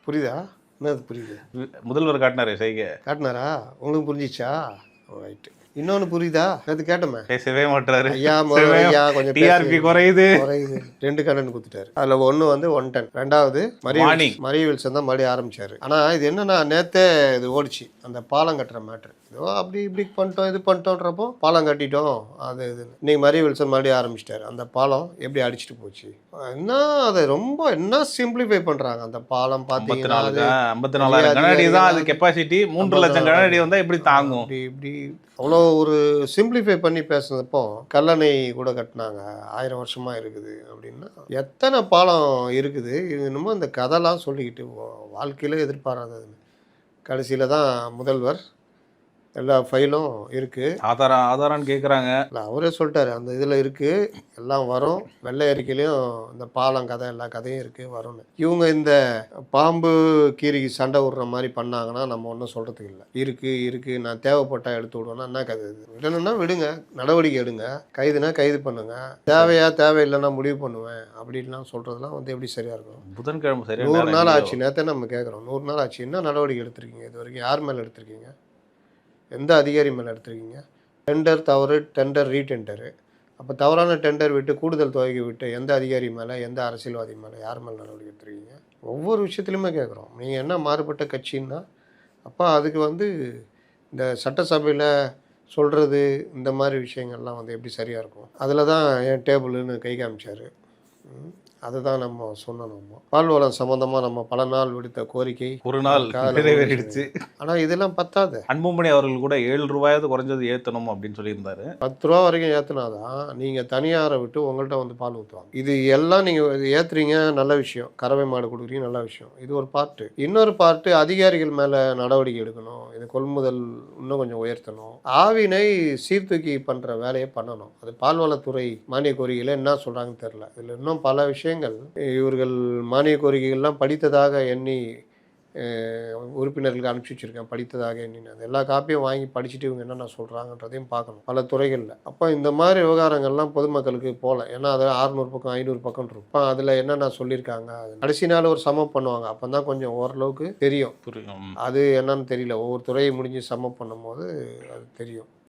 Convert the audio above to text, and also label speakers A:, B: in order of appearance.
A: புரியுதா? என்னது புரியுது?
B: முதல்வர் காட்டினாரு செய்கை.
A: காட்டினாரா? உங்களுக்கு புரிஞ்சிச்சா? ரைட்டு. இன்னொன்று புரியுதா? நேற்று கேட்டோமே.
B: பேசவே மாட்டாரு.
A: ஐயா முதல்வர் ஐயா கொஞ்சம்
B: டிஆர்பி குறையுது.
A: 2 கண்டென்ட் கொடுத்துட்டாரு. அதில் ஒன்று வந்து 110, 2வது மரிய வில்சன் தான் மறுபடியும் ஆரம்பிச்சாரு. ஆனால் இது என்னன்னா நேற்றே இது ஓடிச்சு அந்த பாலம் கட்டுற மேட்ரு. ஏதோ அப்படி இப்படி பண்ணிட்டோம் இது பண்ணிட்டோன்றப்போ பாலம் கட்டிட்டோம் அது இது. இன்னைக்கு மரிய வில்சன் மறுபடியும் ஆரம்பிச்சிட்டாரு. அந்த பாலம் எப்படி அடிச்சுட்டு போச்சு என்ன அதை ரொம்ப என்ன சிம்பிளிஃபை பண்ணுறாங்க அந்த பாலம் பார்த்தீங்கன்னா
B: 54,000 கனஅடி தான் அது கெப்பாசிட்டி. 3 லட்சம் கனஅடி வந்தால் எப்படி தாங்கும்?
A: இப்படி அவ்வளோ ஒரு சிம்பிளிஃபை பண்ணி பேசுனப்போ கல்லணை கூட கட்டினாங்க 1000 வருஷமா இருக்குது அப்படின்னா எத்தனை பாலம் இருக்குது. இது இன்னமும் இந்த கதைலாம் சொல்லிக்கிட்டு வாழ்க்கையில எதிர்பாராததுன்னு கடைசியில் தான் முதல்வர் எல்லா ஃபைலும் இருக்குது
B: ஆதாரம் கேட்குறாங்க.
A: இல்லை அவரே சொல்லிட்டாரு அந்த இதில் இருக்குது எல்லாம் வரும். வெள்ளை அறிக்கையிலையும் இந்த பாலம் கதை எல்லா கதையும் இருக்குது வரும்னு. இவங்க இந்த பாம்பு கீரிக்கு சண்டை விடுற மாதிரி பண்ணாங்கன்னா நம்ம ஒன்றும் சொல்கிறதுக்கு இல்லை. இருக்குது நான் தேவைப்பட்டால் எடுத்து விடுவேன்னா என்ன கதை இது? விடணும்னா விடுங்க, நடவடிக்கை எடுங்க, கைதுனா கைது பண்ணுங்க, தேவையில்லைன்னா முடிவு பண்ணுவேன் அப்படின்லாம் சொல்கிறதுலாம் வந்து எப்படி சரியாக இருக்கும்?
B: புதன்கிழமை சரி
A: 100 நாள் ஆச்சு. நேற்று நம்ம கேட்குறோம் 100 நாள் ஆச்சு. என்ன நடவடிக்கை எடுத்திருக்கீங்க இது வரைக்கும்? யார் மேலே எடுத்திருக்கீங்க? எந்த அதிகாரி மேலே எடுத்திருக்கீங்க? டெண்டர் தவறு, டெண்டர் ரீடெண்டரு. அப்போ தவறான டெண்டர் விட்டு கூடுதல் தொகைக்கு விட்டு எந்த அதிகாரி மேலே, எந்த அரசியல்வாதி மேலே, யார் மேலே நடவடிக்கை எடுத்திருக்கீங்க? ஒவ்வொரு விஷயத்துலையுமே கேட்குறோம். நீங்கள் என்ன மாறுபட்ட கட்சின்னா அப்போ அதுக்கு வந்து இந்த சட்டசபையில் சொல்கிறது இந்த மாதிரி விஷயங்கள்லாம் வந்து எப்படி சரியாக இருக்கும்? அதில் தான் என் டேபிள்னு கை காமிச்சார். அதுதான் நம்ம சொன்னோம். நம்ம பால்வளம் சம்பந்தமாக நம்ம பல நாள் விடுத்த கோரிக்கை
B: ஒரு நாள் நிறைவேறிடுச்சு.
A: ஆனால் இதெல்லாம் பத்தாது.
B: அன்புமணி அவர்கள் கூட 7 ரூபாயாவது குறைஞ்சது ஏற்றணும் அப்படின்னு சொல்லியிருந்தாரு.
A: 10 ரூபா வரைக்கும் ஏற்றினாதான் நீங்கள் தனியாரை விட்டு உங்கள்கிட்ட வந்து பால் ஊற்றுவாங்க. இது எல்லாம் நீங்கள் ஏற்றுறீங்க நல்ல விஷயம், கறவை மாடு கொடுக்குறீங்க நல்ல விஷயம். இது ஒரு பார்ட்டு. இன்னொரு பார்ட்டு அதிகாரிகள் மேலே நடவடிக்கை எடுக்கணும். இது கொள்முதல் இன்னும் கொஞ்சம் உயர்த்தணும். ஆவினை சீர்தூக்கி பண்ணுற வேலையை பண்ணணும். அது பால்வளத்துறை மானிய கோரிக்கையில் என்ன சொல்கிறாங்கன்னு தெரில. இதில் இன்னும் பல விஷயங்கள் இவர்கள் மானிய கோரிக்கைகள்லாம் படித்ததாக எண்ணி உறுப்பினர்களுக்கு அனுப்பிச்சி வச்சுருக்கேன். படித்ததாக எண்ணினேன். அது எல்லா காப்பியும் வாங்கி படிச்சுட்டு இவங்க என்னென்ன சொல்கிறாங்கன்றதையும் பார்க்கணும் பல துறைகளில். அப்போ இந்த மாதிரி விவகாரங்கள்லாம் பொதுமக்களுக்கு போகல. ஏன்னா அதில் 600 பக்கம் 500 பக்கம் இருக்கும். அதில் என்னென்ன சொல்லியிருக்காங்க கடைசி நாள் ஒரு சமம் பண்ணுவாங்க. அப்போ தான் கொஞ்சம் ஓரளவுக்கு தெரியும்.
B: புரியும்.
A: அது என்னன்னு தெரியல. ஒவ்வொரு துறையை முடிஞ்சு சமம் பண்ணும்போது அது தெரியும்.